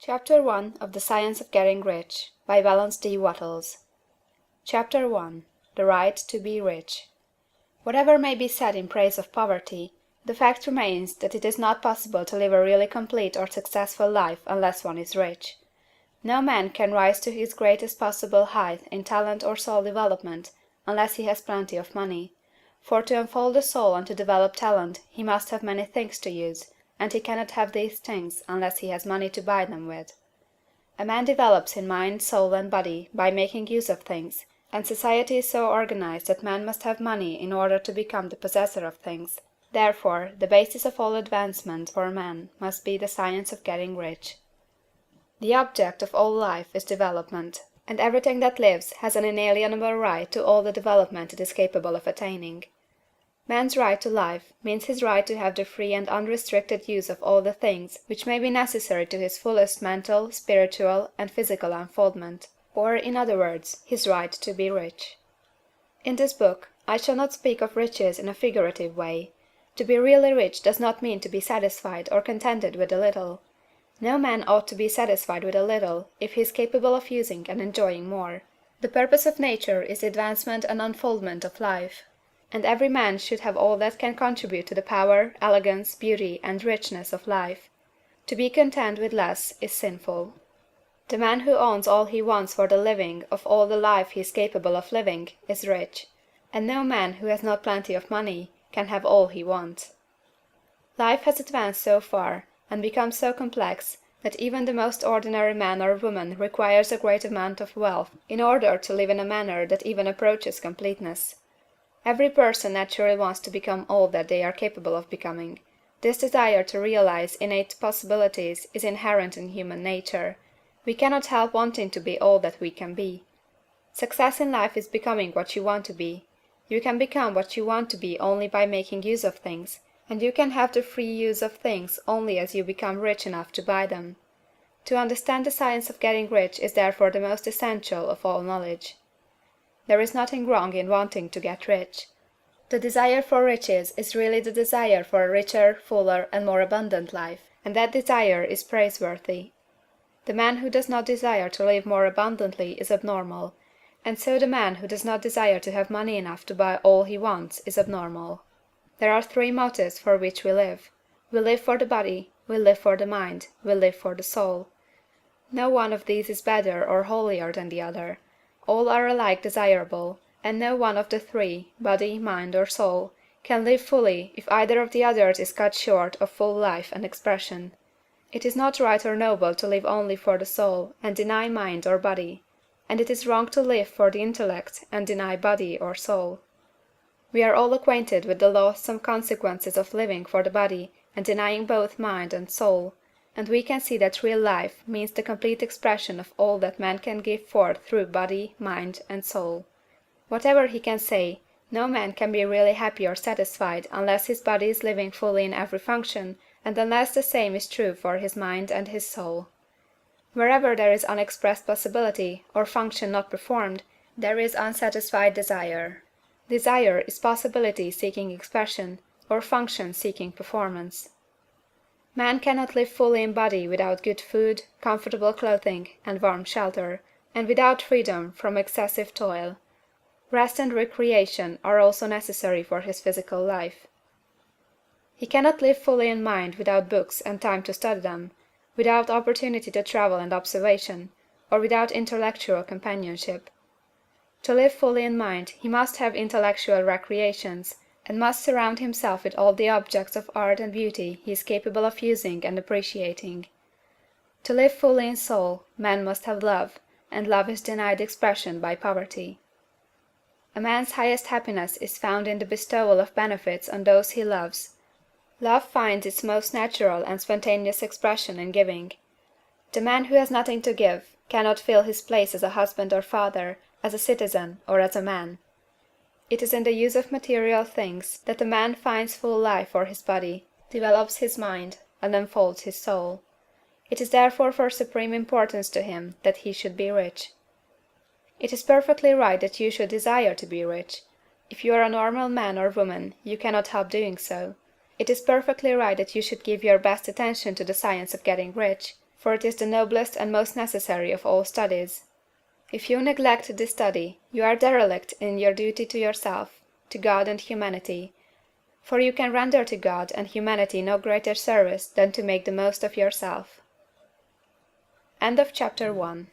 Chapter 1 of The Science of Getting Rich by Valence D. Wattles. Chapter 1 The Right to be Rich. Whatever may be said in praise of poverty, the fact remains that it is not possible to live a really complete or successful life unless one is rich. No man can rise to his greatest possible height in talent or soul development unless he has plenty of money, for to unfold the soul and to develop talent he must have many things to use, and he cannot have these things unless he has money to buy them with. A man develops in mind, soul, and body by making use of things, and society is so organized that man must have money in order to become the possessor of things. Therefore, the basis of all advancement for man must be the science of getting rich. The object of all life is development, and everything that lives has an inalienable right to all the development it is capable of attaining. Man's right to life means his right to have the free and unrestricted use of all the things which may be necessary to his fullest mental, spiritual, and physical unfoldment, or, in other words, his right to be rich. In this book, I shall not speak of riches in a figurative way. To be really rich does not mean to be satisfied or contented with a little. No man ought to be satisfied with a little if he is capable of using and enjoying more. The purpose of nature is the advancement and unfoldment of life, and every man should have all that can contribute to the power, elegance, beauty, and richness of life. To be content with less is sinful. The man who owns all he wants for the living of all the life he is capable of living is rich, and no man who has not plenty of money can have all he wants. Life has advanced so far, and become so complex, that even the most ordinary man or woman requires a great amount of wealth in order to live in a manner that even approaches completeness. Every person naturally wants to become all that they are capable of becoming. This desire to realize innate possibilities is inherent in human nature. We cannot help wanting to be all that we can be. Success in life is becoming what you want to be. You can become what you want to be only by making use of things, and you can have the free use of things only as you become rich enough to buy them. To understand the science of getting rich is therefore the most essential of all knowledge. There is nothing wrong in wanting to get rich. The desire for riches is really the desire for a richer, fuller, and more abundant life, and that desire is praiseworthy. The man who does not desire to live more abundantly is abnormal, and so the man who does not desire to have money enough to buy all he wants is abnormal. There are three motives for which we live. We live for the body, we live for the mind, we live for the soul. No one of these is better or holier than the other. All are alike desirable, and no one of the three, body, mind, or soul, can live fully if either of the others is cut short of full life and expression. It is not right or noble to live only for the soul and deny mind or body, and it is wrong to live for the intellect and deny body or soul. We are all acquainted with the loathsome consequences of living for the body and denying both mind and soul, and we can see that real life means the complete expression of all that man can give forth through body, mind, and soul. Whatever he can say, no man can be really happy or satisfied unless his body is living fully in every function, and unless the same is true for his mind and his soul. Wherever there is unexpressed possibility, or function not performed, there is unsatisfied desire. Desire is possibility seeking expression, or function seeking performance. Man cannot live fully in body without good food, comfortable clothing, and warm shelter, and without freedom from excessive toil. Rest and recreation are also necessary for his physical life. He cannot live fully in mind without books and time to study them, without opportunity to travel and observation, or without intellectual companionship. To live fully in mind he must have intellectual recreations, and must surround himself with all the objects of art and beauty he is capable of using and appreciating. To live fully in soul, man must have love, and love is denied expression by poverty. A man's highest happiness is found in the bestowal of benefits on those he loves. Love finds its most natural and spontaneous expression in giving. The man who has nothing to give cannot fill his place as a husband or father, as a citizen, or as a man. It is in the use of material things that a man finds full life for his body, develops his mind, and unfolds his soul. It is therefore of supreme importance to him that he should be rich. It is perfectly right that you should desire to be rich. If you are a normal man or woman, you cannot help doing so. It is perfectly right that you should give your best attention to the science of getting rich, for it is the noblest and most necessary of all studies. If you neglect this study, you are derelict in your duty to yourself, to God and humanity; for you can render to God and humanity no greater service than to make the most of yourself. CHAPTER II.